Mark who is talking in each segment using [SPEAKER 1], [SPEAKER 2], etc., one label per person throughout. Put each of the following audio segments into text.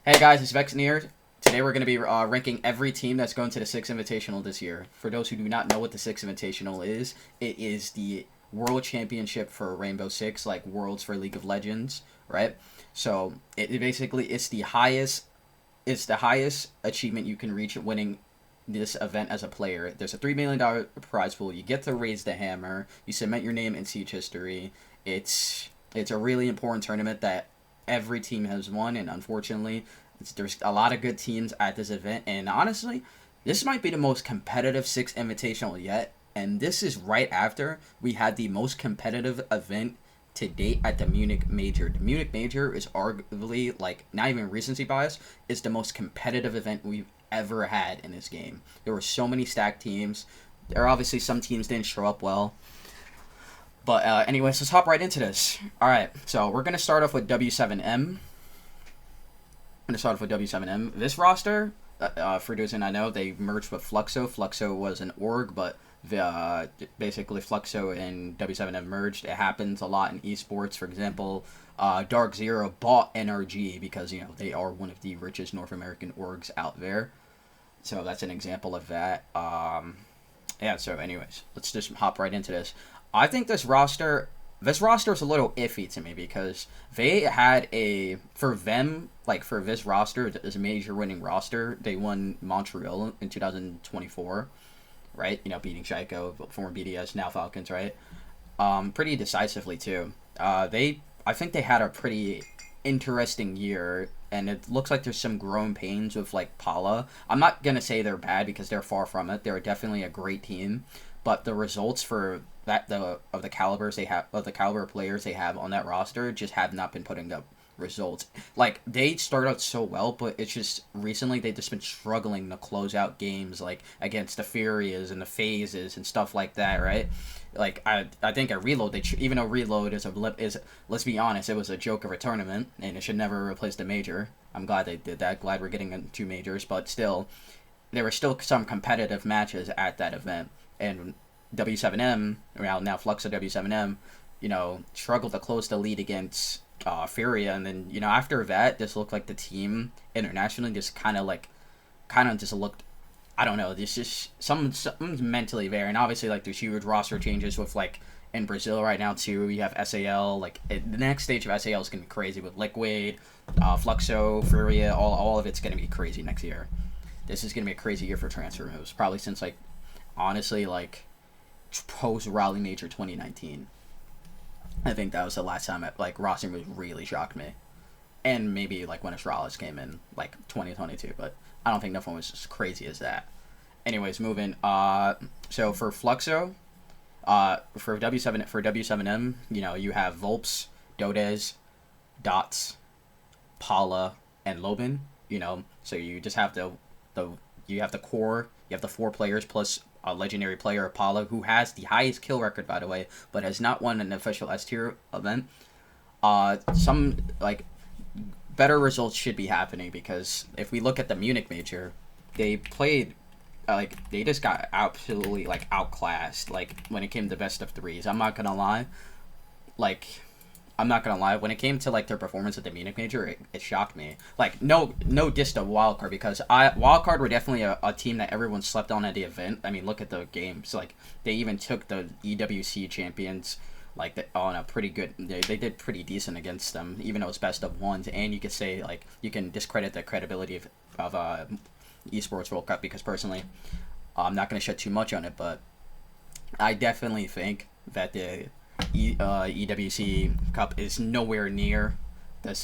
[SPEAKER 1] Hey guys, it's Vex here. Today we're going to be ranking every team that's going to the Six Invitational this year. For those who do not know what the Six Invitational is, it is the World Championship for Rainbow Six, like Worlds for League of Legends, right? So it basically it's the highest achievement you can reach at winning this event as a player. There's a $3 million prize pool. You get to raise the hammer. You cement your name in Siege history. It's a really important tournament that every team has won, and unfortunately, there's a lot of good teams at this event. And honestly, this might be the most competitive Six Invitational yet. And this is right after we had the most competitive event to date at the Munich Major. The Munich Major is arguably, like, not even recency bias, is the most competitive event we've ever had in this game. There were so many stacked teams. There are obviously some teams didn't show up well. But anyways, let's hop right into this. Alright, so we're going to start off with W7M. This roster, for those who I know, they merged with Fluxo. Fluxo was an org, but basically Fluxo and W7M merged. It happens a lot in esports. For example, Dark Zero bought NRG because, you know, they are one of the richest North American orgs out there. So that's an example of that. Yeah, so anyways, let's just hop right into this. I think this roster is a little iffy to me because they had for this roster, as a major winning roster, they won Montreal in 2024, right? You know, beating Shaiko, former BDS, now Falcons, right? Pretty decisively too. I think they had a pretty interesting year, and it looks like there's some growing pains with, like, Paula. I'm not gonna say they're bad because they're far from it. They're definitely a great team, but the results for the caliber of players they have on that roster just have not been putting up results. Like, they start out so well, but it's just recently they've just been struggling to close out games, like against the Furias and the Phases and stuff like that, right? Like, I think at Reload, even though Reload is let's be honest, it was a joke of a tournament and it should never replace the major. I'm glad they did that. Glad we're getting 2 majors, but still, there were still some competitive matches at that event. And W7M, now Fluxo W7M, you know, struggled to close the lead against Furia, and then, you know, after that, this looked like the team internationally just kind of just looked, I don't know, this just something's mentally there, and obviously, like, there's huge roster changes with, like, in Brazil right now too. You have SAL, like, the next stage of SAL is gonna be crazy with Liquid, Fluxo, Furia, all of it's gonna be crazy next year. This is gonna be a crazy year for transfer moves, probably since, like, honestly, like, post Raleigh Major 2019. I think that was the last time roster moves really shocked me, and maybe like when Astralis came in like 2022, but I don't think nothing was as crazy as that. Anyways, moving. So for Fluxo, for W7M, you know, you have Volps, Dodez, Dots, Paula, and Lobin. You know, so you just have the core. You have the 4 players plus a legendary player, Apollo, who has the highest kill record, by the way, but has not won an official S-tier event. Some, like, better results should be happening, because if we look at the Munich Major, they played, they just got absolutely, like, outclassed, like, when it came to best of 3s. I'm not gonna lie. When it came to, like, their performance at the Munich Major, it shocked me. Like, no diss to Wildcard, because Wildcard were definitely a team that everyone slept on at the event. I mean, look at the games. Like, they even took the EWC champions, like, on a pretty good... They did pretty decent against them, even though it's best of 1s. And you could say, like, you can discredit the credibility of Esports World Cup, because personally, I'm not going to shed too much on it, but I definitely think that the EWC Cup is nowhere near the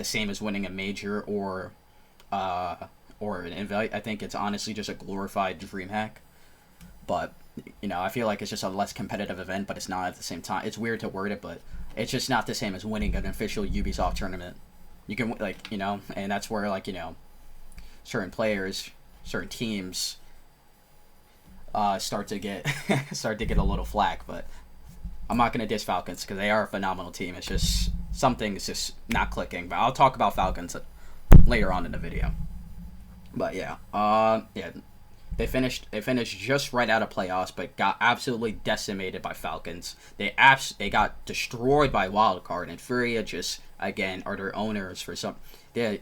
[SPEAKER 1] same as winning a major or an invite. I think it's honestly just a glorified DreamHack. But, you know, I feel like it's just a less competitive event, but it's not at the same time. It's weird to word it, but it's just not the same as winning an official Ubisoft tournament. You can, like, you know, and that's where, like, you know, certain players, certain teams start to get a little flack, but I'm not going to diss Falcons because they are a phenomenal team. It's just something's just not clicking. But I'll talk about Falcons later on in the video. But yeah, they finished just right out of playoffs, but got absolutely decimated by Falcons. They got destroyed by Wildcard, and Furia just again are their owners for some. They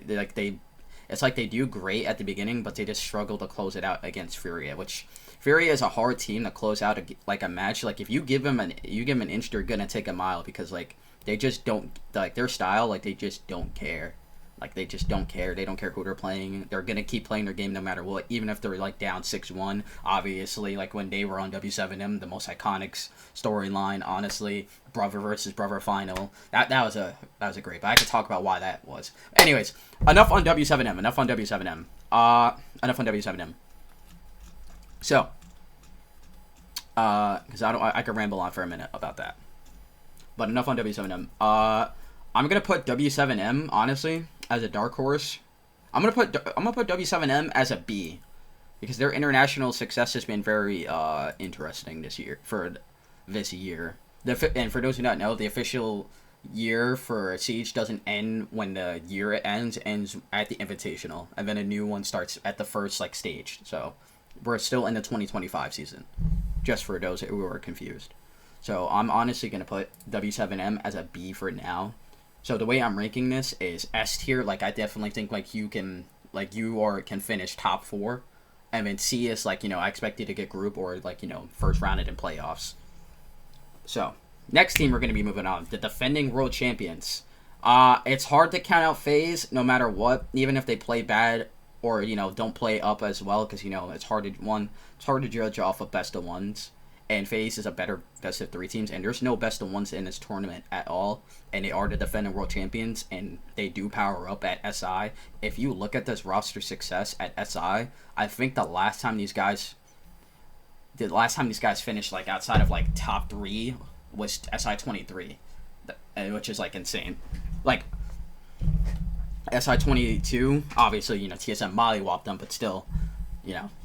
[SPEAKER 1] it's like they do great at the beginning, but they just struggle to close it out against Furia, which Furia is a hard team to close out like a match. Like if you give them an inch, they're gonna take a mile because like they just don't like their style. Like they just don't care. Like they just don't care. They don't care who they're playing. They're gonna keep playing their game no matter what, even if they're like down 6-1. Obviously, like when they were on W7M, the most iconic storyline, honestly, brother versus brother final. That was a great. But I could talk about why that was. Anyways, enough on W7M. Enough on W7M. So, because I could ramble on for a minute about that. But enough on W7M. I'm gonna put W7M honestly as a dark horse. I'm gonna put W7M as a B because their international success has been very interesting this year. And for those who don't know, the official year for Siege doesn't end when the year ends at the Invitational, and then a new one starts at the first like stage. So we're still in the 2025 season, just for those who are confused. So I'm honestly gonna put W7M as a B for now. So the way I'm ranking this is S tier. Like I definitely think like you can finish top 4, and then C is like I expect you to get group or like first rounded in playoffs. So next team we're gonna be moving on, the defending world champions. It's hard to count out FaZe no matter what, even if they play bad or don't play up as well, because it's hard to judge off of best of ones. And FaZe is a better best of 3 teams, and there's no best of 1s in this tournament at all. And they are the defending world champions, and they do power up at SI. If you look at this roster success at SI, I think the last time these guys finished like outside of like top 3 was SI 23, which is like insane. Like SI 22, obviously TSM mollywopped them, but still,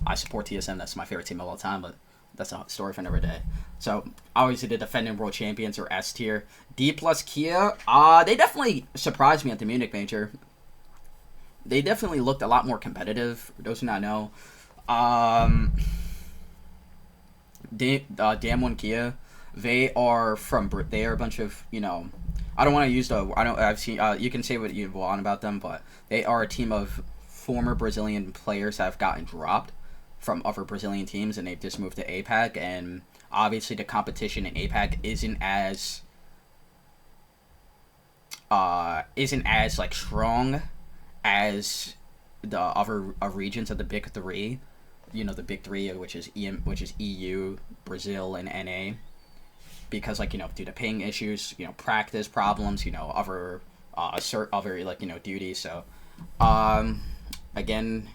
[SPEAKER 1] I support TSM. That's my favorite team of all time, but that's a story for another day. So, obviously, the defending world champions are S tier. D plus Kia, they definitely surprised me at the Munich Major. They definitely looked a lot more competitive, for those who not know. Damwon Kia, they are a bunch of, I don't want to use I've seen, you can say what you want about them, but they are a team of former Brazilian players that have gotten dropped from other Brazilian teams, and they've just moved to APAC, and obviously the competition in APAC isn't as like strong as the other regions of the big 3. The big 3, which is EU, Brazil, and NA, because like due to ping issues, practice problems, other duties. So again,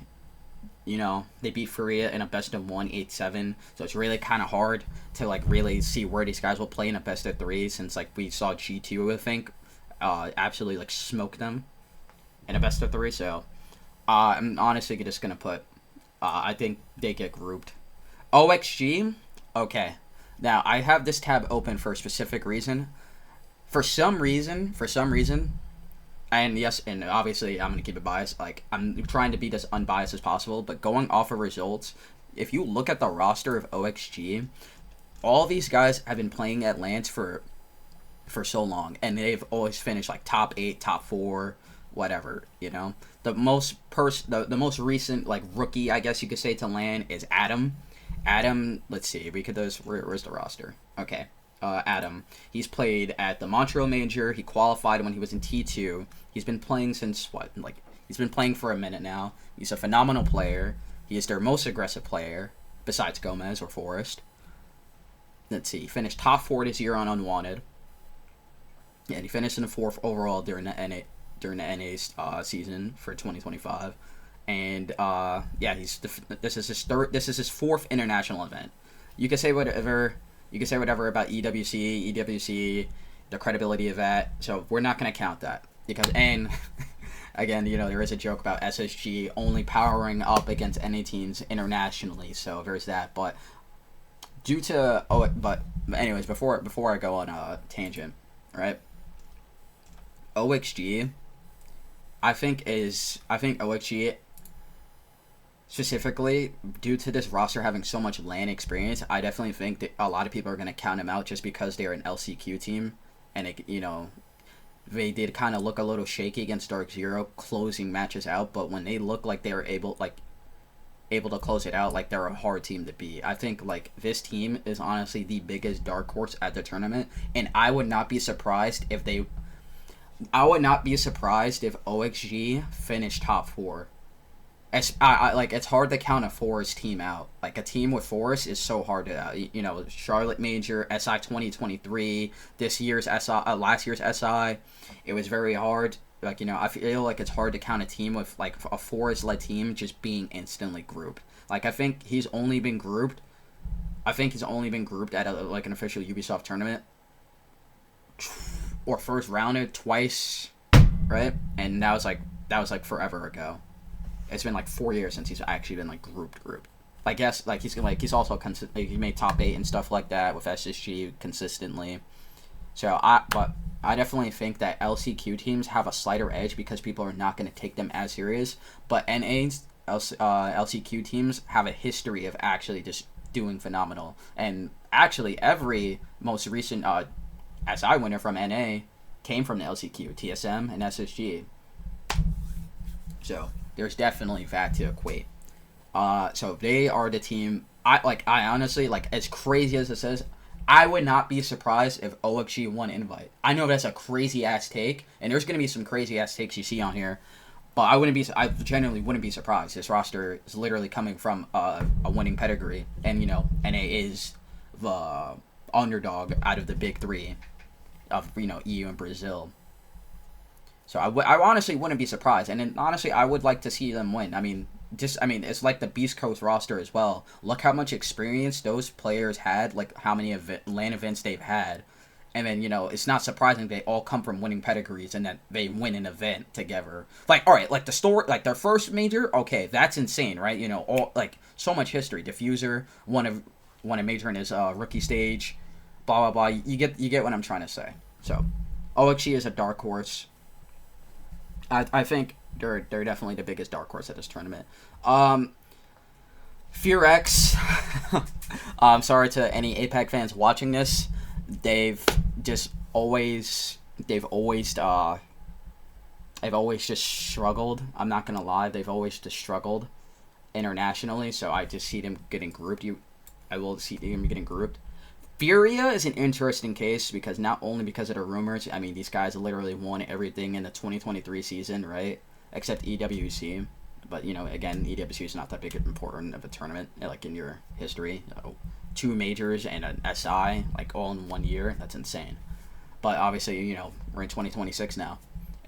[SPEAKER 1] they beat Furia in a best of 1 8-7, so it's really kind of hard to like really see where these guys will play in a best of 3, since like we saw G2 I think absolutely like smoke them in a best of 3. So I'm honestly just gonna put I think they get grouped. OXG, okay. Now I have this tab open for a specific reason. For some reason. And yes, and obviously I'm going to keep it biased. Like, I'm trying to be as unbiased as possible, but going off of results, if you look at the roster of OXG, all these guys have been playing at Lance for so long, and they've always finished like top 8, top 4, whatever, The most recent like rookie, I guess you could say, to LAN is Adam. Adam, let's see, where's the roster? Okay. Adam. He's played at the Montreal Major. He qualified when he was in T2. He's been playing since he's been playing for a minute now. He's a phenomenal player. He is their most aggressive player, besides Gomez or Forrest. Let's see. He finished top 4 this year on Unwanted. Yeah, and he finished in the 4th overall during the NA season for 2025. And yeah, this is his 4th international event. You can say whatever about EWC, the credibility of that. So we're not going to count that. And again, there is a joke about SSG only powering up against NA teams internationally. So there's that. But anyways, before I go on a tangent, right? OXG, I think OXG, specifically, due to this roster having so much LAN experience, I definitely think that a lot of people are going to count them out just because they're an LCQ team, and they did kind of look a little shaky against Dark Zero, closing matches out. But when they look like they were able to close it out, like they're a hard team to beat. I think like this team is honestly the biggest dark horse at the tournament, and I would not be surprised if OXG finished top 4. It's hard to count a Forest team out. Like a team with Forest is so hard to Charlotte Major, SI 2023, this year's SI, last year's SI, it was very hard. Like, I feel like it's hard to count a team with like a Forest-led team just being instantly grouped. Like I think he's only been grouped at an official Ubisoft tournament or first rounded twice, right? And that was like forever ago. It's been like 4 years since he's actually been like grouped. I guess like he's also he made top 8 and stuff like that with SSG consistently. So I definitely think that LCQ teams have a slighter edge because people are not going to take them as serious. But NA's LCQ teams have a history of actually just doing phenomenal. And actually, every most recent SI winner from NA came from the LCQ, TSM, and SSG. So there's definitely that to equate. So they are the team. I honestly, like, as crazy as this is, I would not be surprised if OXG won Invite. I know that's a crazy ass take, and there's gonna be some crazy ass takes you see on here, but I genuinely wouldn't be surprised. This roster is literally coming from a winning pedigree, and NA is the underdog out of the big 3 of EU and Brazil. So I honestly wouldn't be surprised, and then honestly I would like to see them win. I mean, it's like the Beast Coast roster as well. Look how much experience those players had, like how many LAN events they've had. And then, it's not surprising they all come from winning pedigrees and that they win an event together. Like, all right, like the story, like their first major, okay, that's insane, right? All like so much history. Diffuser won a major in his rookie stage, blah blah blah. You get what I'm trying to say. So, OXG is a dark horse. I think they're definitely the biggest dark horse at this tournament. FearX, I'm sorry to any APAC fans watching this. They've always just struggled. I'm not gonna lie, they've always just struggled internationally. So I just see them getting grouped. I will see them getting grouped. Furia is an interesting case because not only because of the rumors. I mean, these guys literally won everything in the 2023 season, right? Except EWC. But, again, EWC is not that big important of a tournament, like in your history. 2 majors and an SI, like all in 1 year. That's insane. But obviously, we're in 2026 now.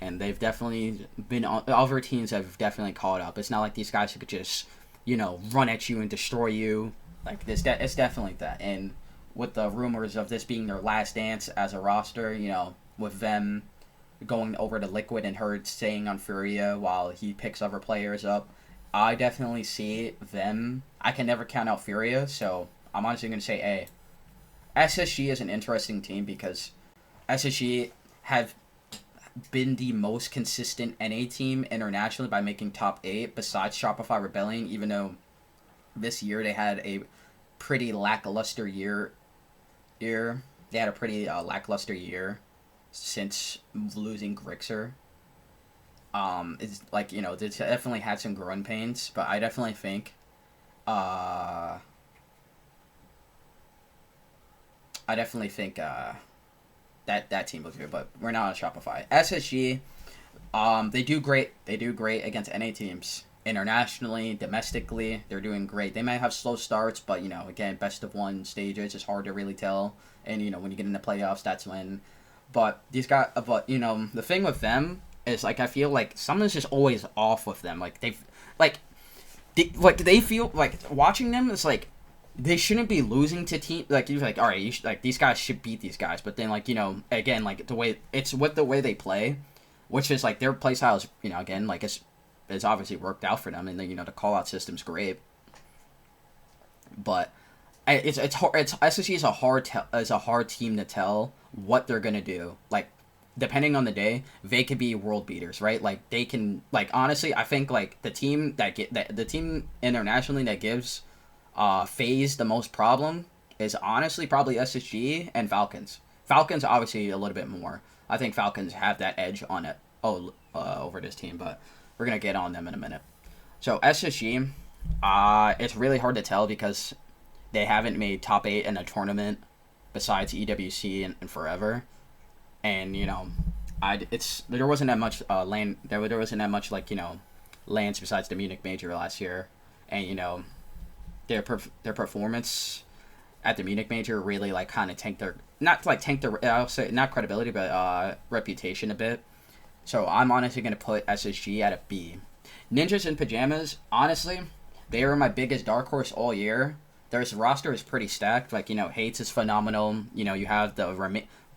[SPEAKER 1] And they've definitely been, other teams have definitely caught up. It's not like these guys who could just, run at you and destroy you. Like, it's definitely that. And with the rumors of this being their last dance as a roster, with them going over to Liquid and Herd staying on Furia while he picks other players up, I definitely see them. I can never count out Furia, so I'm honestly going to say A. SSG is an interesting team because SSG have been the most consistent NA team internationally by making top 8 besides Shopify Rebellion, even though this year they had a pretty lackluster year. They had a pretty lackluster year since losing Grixer. It's like, they definitely had some growing pains, but I definitely think that team was good, but we're not on Shopify. SSG, they do great against NA teams. Internationally, domestically, they're doing great. They might have slow starts, but again, best of 1 stages, it's hard to really tell. And when you get into playoffs, that's when. But these guys, the thing with them is, like, I feel like something's just always off with them. Like they feel like watching them is like they shouldn't be losing to team. Like you're like, all right, these guys should beat these guys. But then again, like the way it's with the way they play, which is like their play style is again like it's obviously worked out for them, and then the call out system's great. But it's hard. SSG is a hard team to tell what they're gonna do. Like depending on the day, they could be world beaters, right? Like they can. Like honestly, I think like the team the team internationally that gives FaZe the most problem is honestly probably SSG and Falcons. Falcons obviously a little bit more. I think Falcons have that edge on it. Over this team, but we're gonna get on them in a minute. So SSG, it's really hard to tell because they haven't made top 8 in a tournament besides EWC and forever, and there wasn't that much land. There wasn't that much lands besides the Munich Major last year, and their performance at the Munich Major really kind of tanked their I'll say not credibility but reputation a bit. So I'm honestly going to put SSG at a B. Ninjas in Pajamas, honestly, they were my biggest dark horse all year. Their roster is pretty stacked. Hates is phenomenal. You have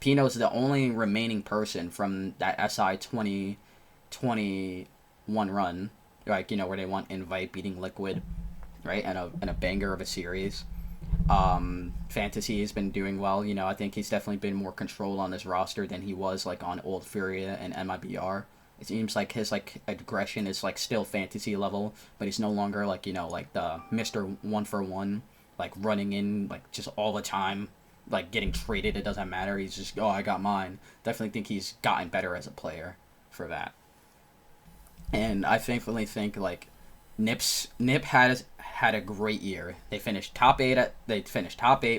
[SPEAKER 1] Pino's the only remaining person from that SI 2021 run. Where they won Invite beating Liquid, right? And a banger of a series. Fantasy has been doing well. I think he's definitely been more control on this roster than he was on old Furia and MIBR. It seems like his aggression is still fantasy level, but he's no longer the Mr. 1-for-1, running in just all the time, getting traded. It doesn't matter. He's just I got mine. Definitely think he's gotten better as a player for that. And I thankfully think Nip had a great year. They finished top 8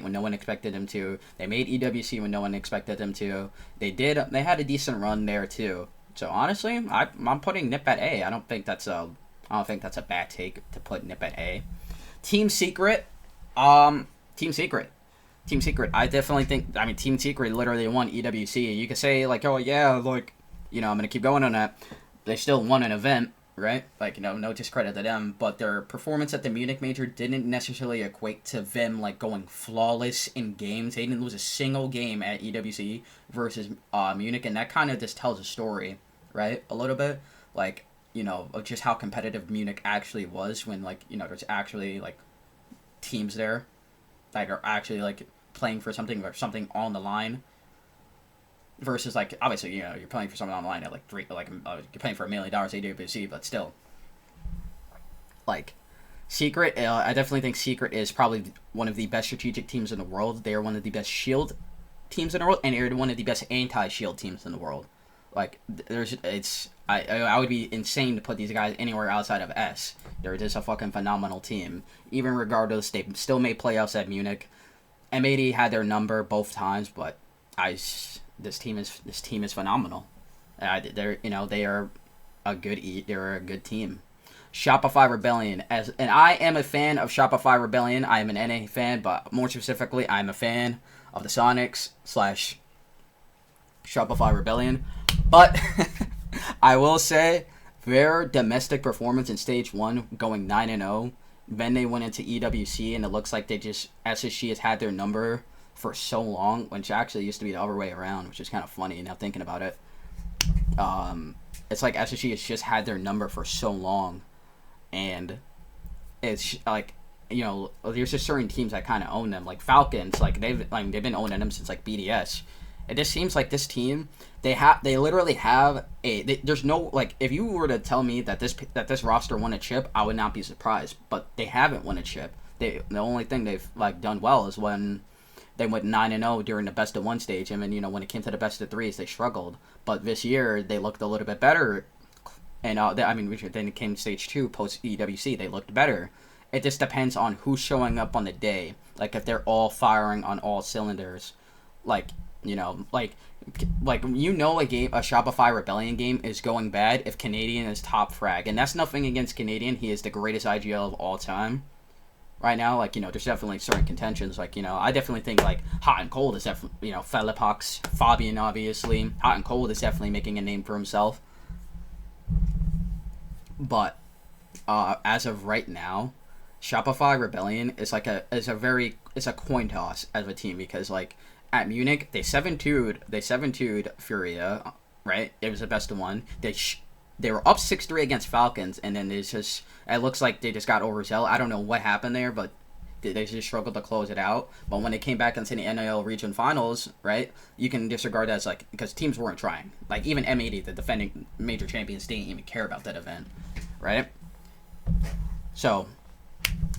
[SPEAKER 1] when no one expected them to. They made EWC when no one expected them to. They had a decent run there too. So honestly, I'm putting Nip at A. I don't think that's a bad take to put Nip at A. Team Secret. Team Secret. I definitely think Team Secret literally won EWC. You could say I'm gonna keep going on that. They still won an event. Right? No discredit to them, but their performance at the Munich Major didn't necessarily equate to them, going flawless in games. They didn't lose a single game at EWC versus Munich, and that kind of just tells a story, right? A little bit, of just how competitive Munich actually was when, there's actually, teams there that are actually, playing for something or something on the line. Versus obviously you're playing for something online at you're playing for $1 million AWC, but still Secret. I definitely think Secret is probably one of the best strategic teams in the world. They are one of the best shield teams in the world, and they're one of the best anti-shield teams in the world. I would be insane to put these guys anywhere outside of S. They're just a fucking phenomenal team. Even regardless, they still made playoffs at Munich. M80 had their number both times, but this team is phenomenal. They are a good team. Shopify Rebellion, and I am a fan of Shopify Rebellion. I am an NA fan, but more specifically, I'm a fan of the Sonics / Shopify Rebellion. But I will say their domestic performance in Stage 1, going 9-0, then they went into EWC, and it looks like SSG has had their number for so long, which actually used to be the other way around, which is kind of funny now thinking about it. It's SSG has just had their number for so long, and it's there's just certain teams that kind of own them, like Falcons. They've been owning them since BDS. It just seems like this team, they literally have there's no if you were to tell me that this roster won a chip, I would not be surprised. But they haven't won a chip. The only thing they've done well is when they went 9-0 during the best of 1 stage, and then when it came to the best of 3s, they struggled. But this year they looked a little bit better, and then it came Stage 2 post EWC, they looked better. It just depends on who's showing up on the day. If they're all firing on all cylinders, a Shopify Rebellion game is going bad if Canadian is top frag, and that's nothing against Canadian. He is the greatest IGL of all time. Right now, there's definitely certain contentions. I definitely think Hot and Cold is definitely, Felipox, Fabian, obviously. Hot and Cold is definitely making a name for himself. But as of right now, Shopify Rebellion is it's a coin toss as a team, because at Munich they 7-2'd Furia, right? It was the best of 1. They were up 6-3 against Falcons, and then it looks like they just got overzealous. I don't know what happened there, but they just struggled to close it out. But when they came back into the NAL region finals, right, you can disregard that as because teams weren't trying. Even M80, the defending major champions, didn't even care about that event, right? So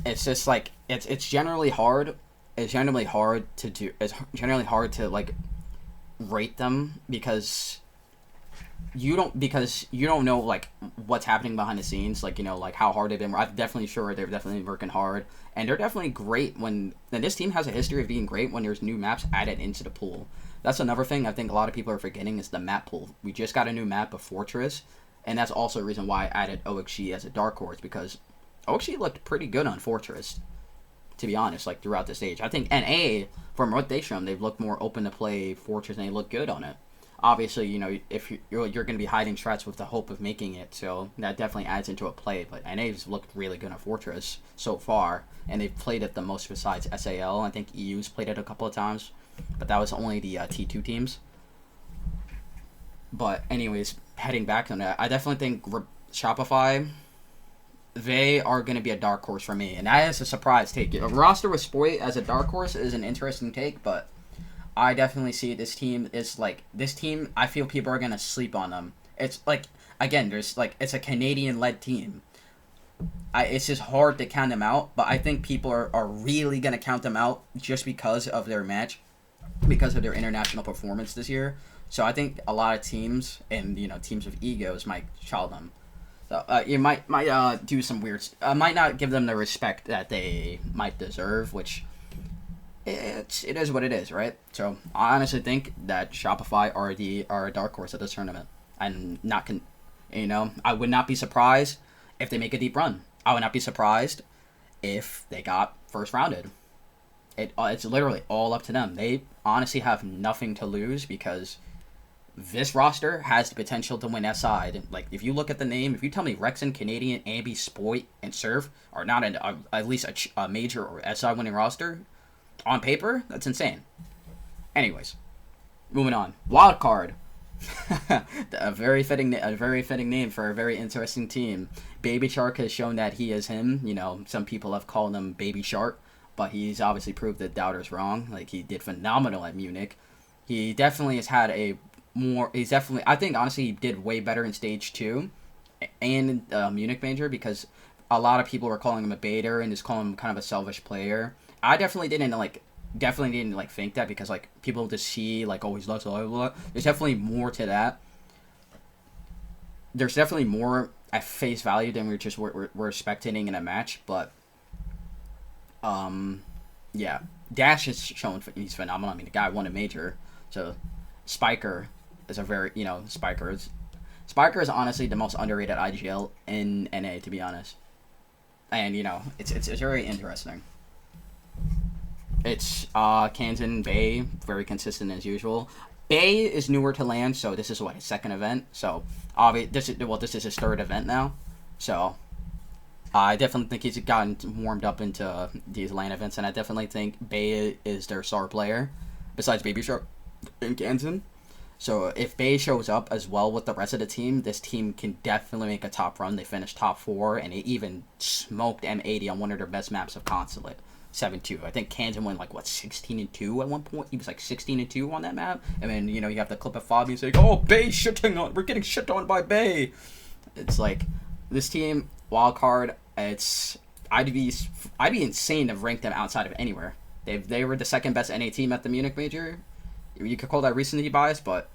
[SPEAKER 1] it's just it's generally hard. It's generally hard to do. It's generally hard to rate them because you don't know like what's happening behind the scenes, like, you know, like how hard they've been. I'm definitely sure they're definitely working hard, and they're definitely great when. And this team has a history of being great when there's new maps added into the pool. That's another thing I think a lot of people are forgetting is the map pool. We just got a new map of Fortress, and that's also a reason why I added OXG as a dark horse, because OXG looked pretty good on Fortress, to be honest, like throughout the stage. I think NA, from what they shown, they've looked more open to play Fortress and they look good on it. Obviously, you know, if you're going to be hiding strats with the hope of making it, so that definitely adds into a play. But NA's looked really good on Fortress so far, and they've played it the most besides SAL. I think EU's played it a couple of times, but that was only the T2 teams. But anyways, heading back on that, I definitely think Shopify, they are going to be a dark horse for me, and that is a surprise take. A roster with Spoit as a dark horse is an interesting take, but I definitely see this team is like this team. I feel people are gonna sleep on them. It's like, again, there's like, it's a Canadian-led team. It's just hard to count them out, but I think people are really gonna count them out just because of their match, because of their international performance this year. So I think a lot of teams and, you know, teams with egos might child them. So you might do some weird. Might not give them the respect that they might deserve, which. It is what it is, right? So I honestly think that Shopify are a dark horse at this tournament, and I would not be surprised if they make a deep run. I would not be surprised if they got first rounded. It's literally all up to them. They honestly have nothing to lose because this roster has the potential to win SI. Like, if you look at the name, if you tell me Rexen, Canadian, Ambi, Spoit, and Surf are not at least a major or SI winning roster. On paper, that's insane. Anyways, moving on. Wild card. a very fitting name for a very interesting team. Baby Shark has shown that he is him. You know, some people have called him Baby Shark, but he's obviously proved the doubters wrong. Like, he did phenomenal at Munich. He definitely has had I think honestly he did way better in stage 2 and Munich major, because a lot of people were calling him a baiter and just calling him kind of a selfish player. I definitely didn't think that, because like people just see like, oh, he's less blah, blah, blah. There's definitely more to that. There's definitely more at face value than we're spectating in a match, but yeah, Dash is shown he's phenomenal. I mean, the guy won a major, so Spiker is a very, you know, Spiker is honestly the most underrated IGL in NA, to be honest, and you know, it's very interesting. It's Kansan, Bay, very consistent as usual. Bay is newer to land, so this is his second event. So this is his third event now. So I definitely think he's gotten warmed up into these LAN events, and I definitely think Bay is their star player, besides Baby Shark and Kansan. So if Bay shows up as well with the rest of the team, this team can definitely make a top run. They finished top 4, and they even smoked M80 on one of their best maps of Consulate. 7-2. I think Kansan went like 16-2 at one point. He was like 16-2 on that map. And then, you know, you have the clip of Fabi saying, "Oh, Bay shitting on. We're getting shit on by Bay." It's like, this team, wild card. I'd be insane to rank them outside of anywhere. They were the second best NA team at the Munich major. You could call that recency bias, but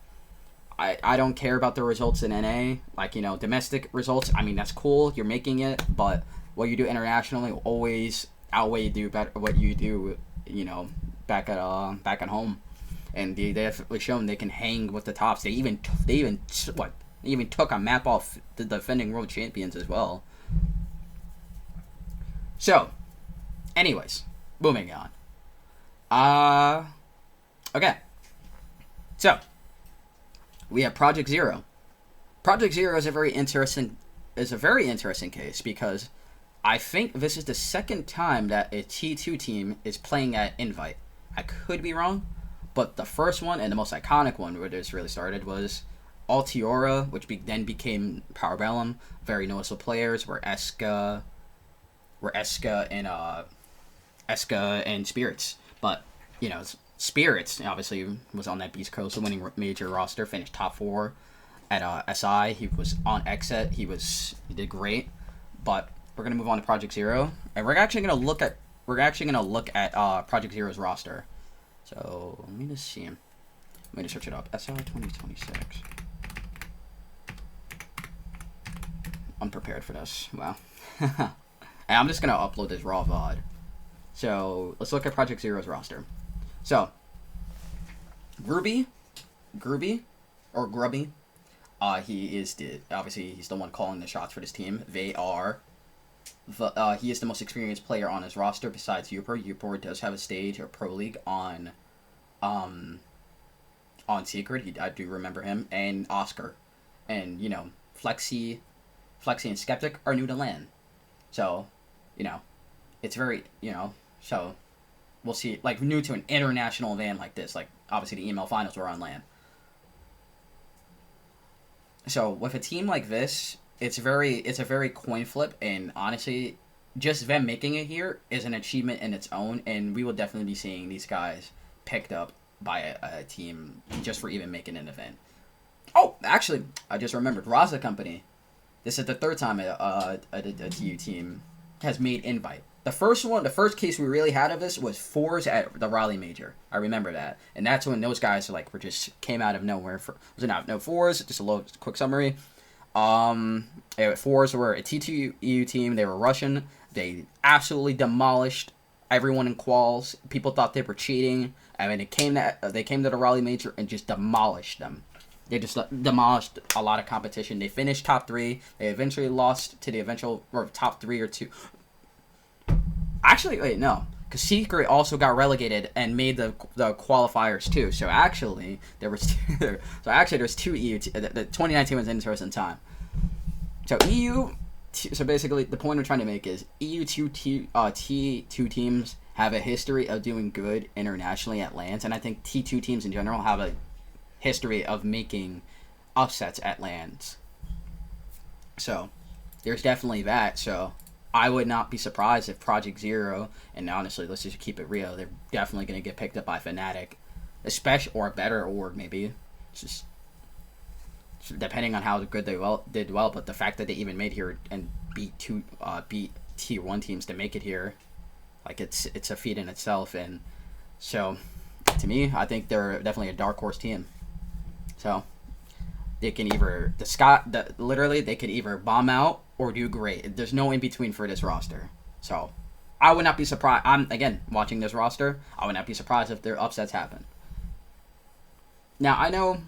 [SPEAKER 1] I don't care about the results in NA. Like, you know, domestic results. I mean, that's cool. You're making it, but what you do internationally will always outweigh what you do, you know, back at home. And they definitely shown they can hang with the tops. They even took a map off the defending world champions as well. So, anyways, moving on. Okay. So, we have Project Zero. Project Zero is a very interesting case, because I think this is the second time that a T2 team is playing at Invite. I could be wrong, but the first one and the most iconic one where this really started was Altiora, which then became Parabellum. Very noticeable players were Eska and Spirits. But, you know, Spirits obviously was on that Beast Coast winning major roster, finished top 4 at SI. He was on Exit. He did great. But we're gonna move on to Project Zero, and we're actually gonna look at Project Zero's roster. So let me just see him. Let me just search it up. SR 2026. Unprepared for this. Wow. And I'm just going to upload this raw VOD. So, let's look at Project Zero's roster. So, Grubby, or Grubby, he is obviously he's the one calling the shots for this team. He is the most experienced player on his roster besides Upor. Upor does have a stage or pro league on Secret. I do remember him, and Oscar, and Flexi and Skeptic are new to LAN, so it's very so we'll see, like, new to an international event like this. Like, obviously the email finals were on LAN. So with a team like this, it's a very coin flip, and honestly, just them making it here is an achievement in its own, and we will definitely be seeing these guys picked up by a team just for even making an event. Oh, actually, I just remembered, Raza Company. This is the third time a TU team has made invite. The first case we really had of this was Fours at the Raleigh Major. I remember that, and that's when those guys came out of nowhere. Fours. Just a little quick summary. Fours were a T2EU team. They were Russian. They absolutely demolished everyone in quals. People thought they were cheating. I mean, they came to the Raleigh Major and just demolished them. They just demolished a lot of competition. They finished top 3. They eventually lost to the eventual top 3 or 2. Actually, wait, no, because Secret also got relegated and made the qualifiers too. So actually, there's two EU. The 2019 was an interesting time. So EU. So basically, the point I'm trying to make is T2 teams have a history of doing good internationally at LANs, and I think T2 teams in general have a history of making upsets at LANs. So there's definitely that. So I would not be surprised if Project Zero, and honestly, let's just keep it real, they're definitely going to get picked up by Fnatic, especially, or a better org maybe. It's just depending on how good they did well, but the fact that they even made here and beat tier 1 teams to make it here, like, it's a feat in itself. And so to me, I think they're definitely a dark horse team. So they can either they could either bomb out or do great. There's no in between for this roster. So I would not be surprised. I'm, again, watching this roster, I would not be surprised if their upsets happen. Now, I know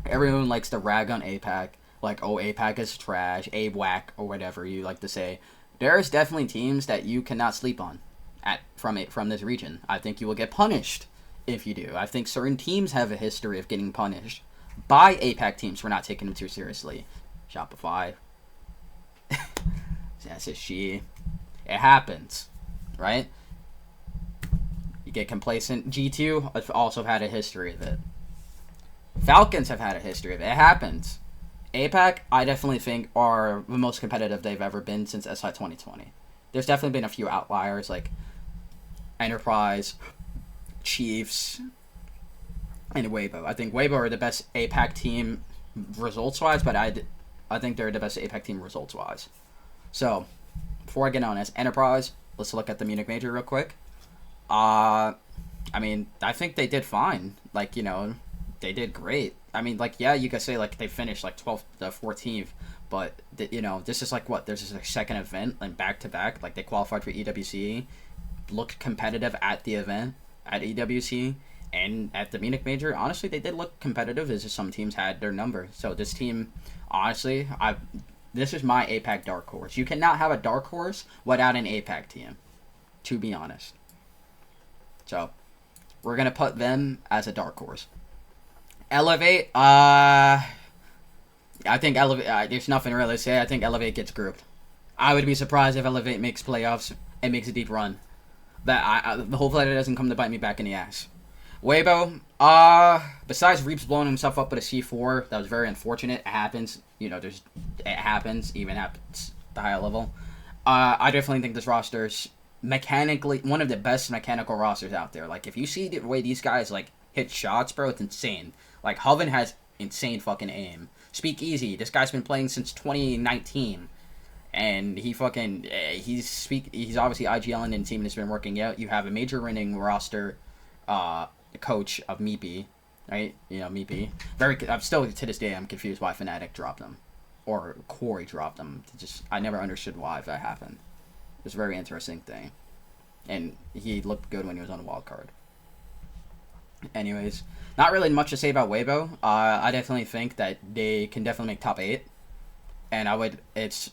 [SPEAKER 1] everyone likes to rag on APAC, like, oh, APAC is trash, A-whack, or whatever you like to say. There's definitely teams that you cannot sleep on from this region. I think you will get punished if you do. I think certain teams have a history of getting punished by APAC teams for not taking them too seriously. Shopify. SSG. It happens, right? You get complacent. G2 have also had a history of it. Falcons have had a history of it. It happens. APAC, I definitely think, are the most competitive they've ever been since SI 2020. There's definitely been a few outliers, like Enterprise, Chiefs, and Weibo. I think Weibo are the best APAC team results-wise, but I think they're the best APAC team results-wise. So, before I get on this, Enterprise, let's look at the Munich Major real quick. I mean, I think they did fine. Like, they did great. I mean, like, yeah, you could say, like, they finished, like, 12th to 14th, but, this is, like, what? This is their second event, and back-to-back. Like, they qualified for EWC, looked competitive at the event, at EWC, and at the Munich Major. Honestly, they did look competitive. It's just some teams had their number. So, this team, honestly, this is my APAC dark horse. You cannot have a dark horse without an APAC team, to be honest. So, we're going to put them as a dark horse. Elevate, I think Elevate, there's nothing really to say. I think Elevate gets grouped. I would be surprised if Elevate makes playoffs and makes a deep run. Hopefully that doesn't come to bite me back in the ass. Weibo, besides Reaps blowing himself up with a C4, that was very unfortunate. It happens. It happens, even at the higher level. I definitely think this roster's mechanically one of the best mechanical rosters out there. Like, if you see the way these guys, like, hit shots, bro, it's insane. Like, Hoven has insane fucking aim. Speakeasy, this guy's been playing since 2019. And he's obviously IGL and team has been working out. You have a major winning roster coach of Meepy, right? You know, Meepy. I'm still, to this day, I'm confused why Fnatic dropped them. Or Corey dropped them. I never understood why that happened. It was a very interesting thing. And he looked good when he was on the wild card. Anyways, not really much to say about Weibo. I definitely think that they can definitely make top 8. And it's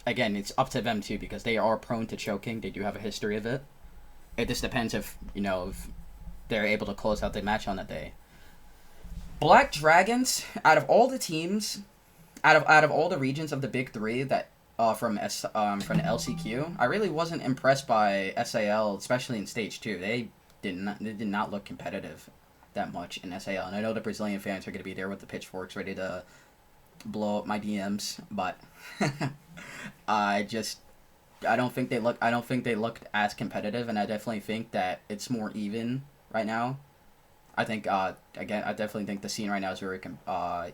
[SPEAKER 1] up to them too, because they are prone to choking. They do have a history of it. It just depends if they're able to close out the match on that day. Black Dragons, out of all the teams, out of all the regions of the big three that from the LCQ, I really wasn't impressed by SAL, especially in stage 2. They did not look competitive that much in SAL, and I know the Brazilian fans are going to be there with the pitchforks ready to blow up my DMs, but I don't think they looked as competitive, and I definitely think that it's more even right now. I think I definitely think the scene right now is very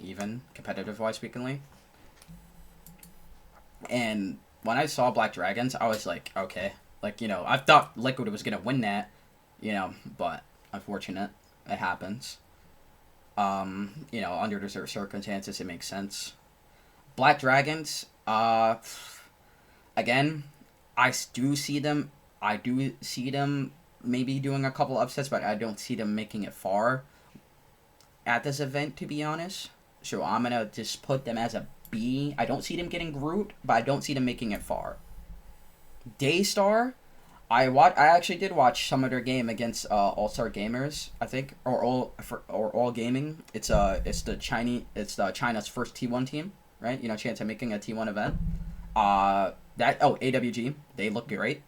[SPEAKER 1] even, competitive-wise speakingly. And when I saw Black Dragons, I was like, okay, I thought Liquid was gonna win that, but unfortunate, it happens. Under the circumstances, it makes sense. Black Dragons, again, I do see them maybe doing a couple upsets, but I don't see them making it far at this event, to be honest. So I'm going to just put them as a B. I don't see them getting Groot, but I don't see them making it far. Daystar, I actually did watch some of their game against All Star Gamers, I think, or All Gaming. It's China's first T1 team, right? Chance of making a T1 event. AWG, they looked great.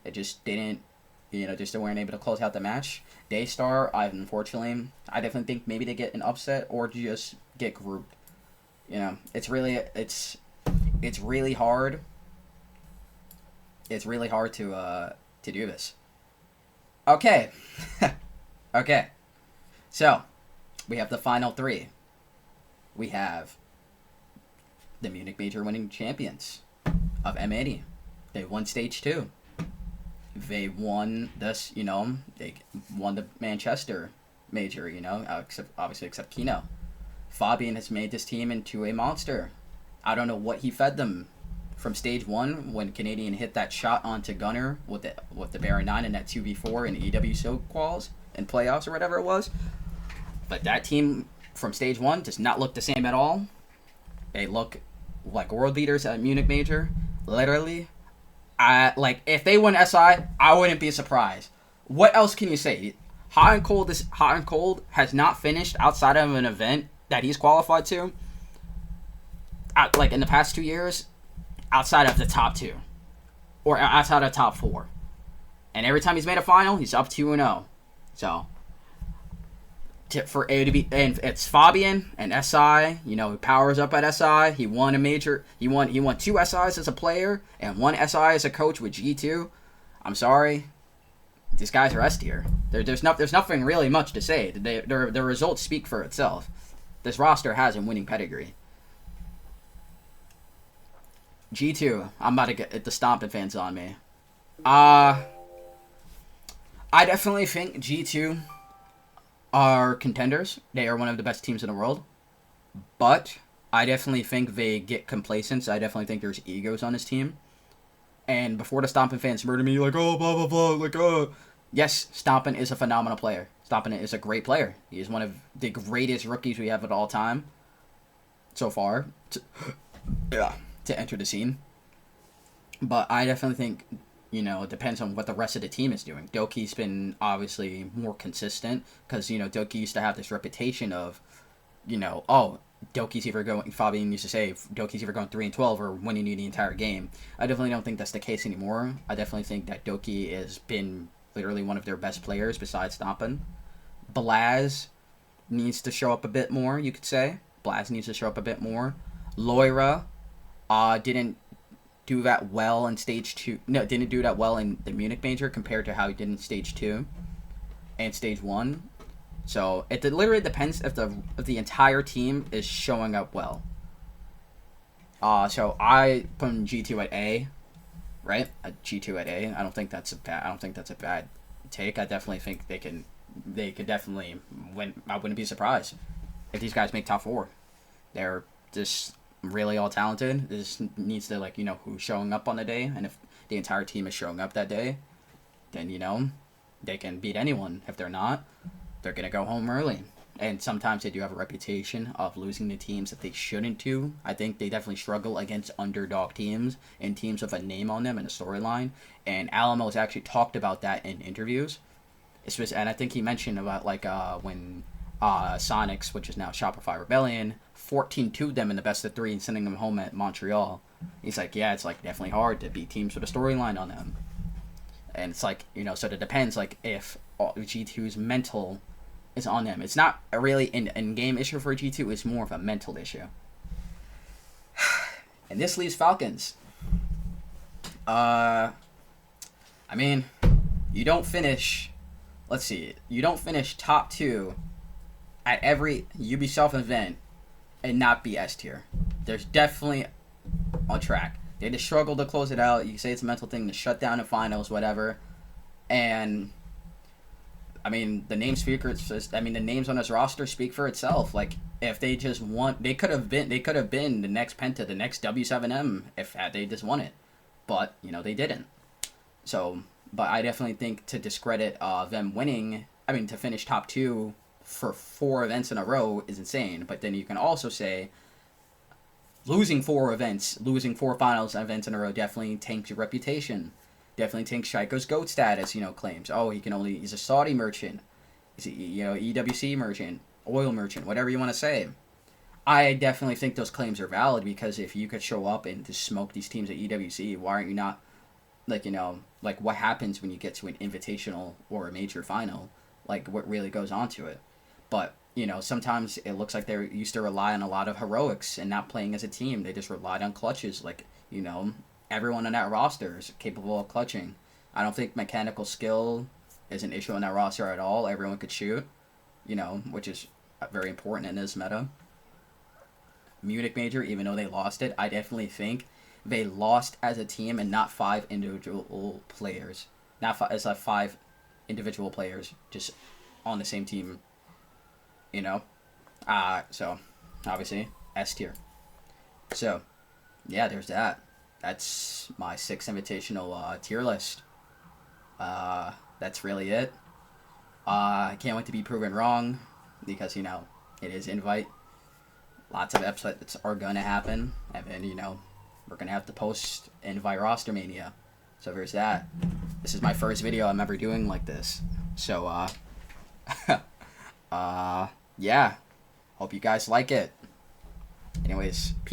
[SPEAKER 1] It just didn't, they weren't able to close out the match. Daystar, I definitely think maybe they get an upset or just get grouped. It's really hard. It's really hard to do this. Okay. Okay. So, we have the final 3. We have the Munich Major winning champions of M80. They won stage 2. They won this, they won the Manchester Major, except Kino. Fabian has made this team into a monster. I don't know what he fed them from stage 1 when Canadian hit that shot onto Gunner with the Baron 9 and that 2v4 in EW Silk quals and playoffs or whatever it was. But that team from stage 1 does not look the same at all. They look like world beaters at Munich Major. Literally. If they win SI, I wouldn't be surprised. What else can you say? Hot and Cold has not finished outside of an event that he's qualified to. In the past 2 years, outside of the top 2, or outside of top 4, and every time he's made a final, he's up 2-0. So, for A to be, and it's Fabian and SI. He powers up at SI. He won a major. He won 2 SIs as a player and 1 SI as a coach with G2. I'm sorry, these guys are S tier. There's nothing really much to say. Their results speak for itself. This roster has a winning pedigree. G2, I'm about to get the Stompin' fans on me. I definitely think G2 are contenders. They are one of the best teams in the world. But I definitely think they get complacent. I definitely think there's egos on this team. And before the Stompin' fans murder me, oh, blah, blah, blah, yes, Stompin' is a phenomenal player. Stompin' is a great player. He is one of the greatest rookies we have at all time so far to enter the scene. But I definitely think, it depends on what the rest of the team is doing. Doki's been obviously more consistent because, Doki used to have this reputation of, Doki's either going, Fabian used to say, Doki's either going 3-12 or winning the entire game. I definitely don't think that's the case anymore. I definitely think that Doki has been literally one of their best players besides Stompin'. Blaz needs to show up a bit more, you could say. Blaz needs to show up a bit more. Loira didn't do that well in stage 2. No, didn't do that well in the Munich Major compared to how he did in stage 2 and stage 1. So it literally depends if the entire team is showing up well. So I put G2 at A, right? G2 at A. I don't think that's a bad take. I definitely think they can they could definitely win. I wouldn't be surprised if these guys make top 4. They're just really all talented. It just needs to, like, who's showing up on the day, and if the entire team is showing up that day, then, they can beat anyone. If they're not, they're going to go home early. And sometimes they do have a reputation of losing to teams that they shouldn't to. I think they definitely struggle against underdog teams and teams with a name on them and a storyline. And Alamo's actually talked about that in interviews. And I think he mentioned about, like, when Sonics, which is now Shopify Rebellion, 14-2'd them in the best of 3 and sending them home at Montreal. He's like, yeah, it's, like, definitely hard to beat teams with a storyline on them. And it's like, so it depends, like, if G2's mental is on them. It's not a really in-game issue for G2. It's more of a mental issue. And this leaves Falcons. I mean, you don't finish... Let's see. You don't finish top 2 at every Ubisoft event and not be S tier. There's definitely on track. They just struggle to close it out. You can say it's a mental thing to shut down the finals, whatever. And I mean, the names on this roster speak for itself. Like, if they just want, they could have been the next Penta, the next W7M if they just won it. But, they didn't. So, but I definitely think to discredit them winning, to finish top 2 for 4 events in a row is insane. But then you can also say losing 4 finals events in a row definitely tanks your reputation. Definitely tanks Shaiko's GOAT status, claims. Oh, he's a Saudi merchant. He's a, EWC merchant, oil merchant, whatever you want to say. I definitely think those claims are valid, because if you could show up and just smoke these teams at EWC, why aren't you not, like, what happens when you get to an invitational or a major final? Like, what really goes on to it? But, sometimes it looks like they used to rely on a lot of heroics and not playing as a team. They just relied on clutches. Like, everyone on that roster is capable of clutching. I don't think mechanical skill is an issue on that roster at all. Everyone could shoot, which is very important in this meta. Munich Major, even though they lost it, I definitely think they lost as a team and not 5 individual players. It's like 5 individual players just on the same team, So, obviously, S tier. So, yeah, there's that. That's my 6 invitational tier list. That's really it. I can't wait to be proven wrong, because, it is Invite. Lots of upsets are going to happen. And then, we're going to have to post Invite Roster Mania. So there's that. This is my first video I'm ever doing like this. So, yeah. Hope you guys like it. Anyways, peace.